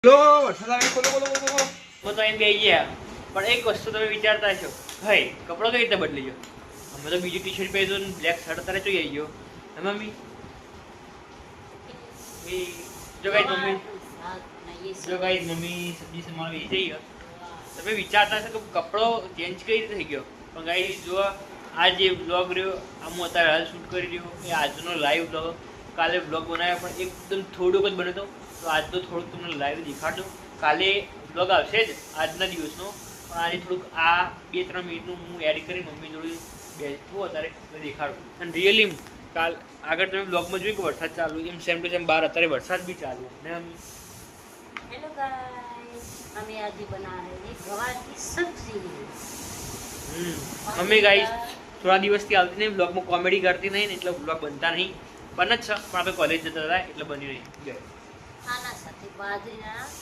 લો વરસાદ આવે બોલો બોલો બોલો બોલો. હું તો અહીં બેસી ગયા પણ એક વસ્તુ તમે વિચારતા છો ભાઈ કપડો કઈ રીતે બદલી ગયો અમે તો બીજી ટી શર્ટ પહેર્યું ને બ્લેક શર્ટ તારે જોઈ આવી ગયો હે મમ્મી જો ગાઈસ મમ્મી સબ્જી સમાર બેસી જઈએ તમે વિચારતા છો કે કપડો ચેન્જ કઈ રીતે થઈ ગયો પણ ગાઈસ જો આ જે બ્લોગ રહ્યો આ હું અત્યારે હાલ શૂટ કરી રહ્યો એ આજનો લાઈવ બ્લોગ કાલે બ્લોગ બનાવ્યો પણ એકદમ થોડુંક જ બન્યો હતો તો આજનો થોડુંક તમને લાઈવ દેખાડજો કાલે બ્લોગ આવશે જ આજના દિવસનો પણ આજે થોડુંક આ 2-3 મિનિટનું હું એડ કરી મમ્મી જોડે બેસતું અત્યારે એટલે દેખાડું અને રિયલી કાલ આગળ તમે બ્લોગમાં જોયું કે વરસાદ ચાલુ એમ સેમ ટુ સેમ બહાર અત્યારે વરસાદ બી ચાલુ ને हेलो गाइस हमें आज बना रहे हैं गवार की सब्जी મમ્મી ગાઈસ થોડા દિવસથી આવતી નહીં બ્લોગમાં કોમેડી કરતી નહીં ને એટલે બ્લોગ બનતા નહીં પણ જ છે પણ આપણે કોલેજ જતા હતા એટલે બની નહીં ખાના સાથે બાજરીના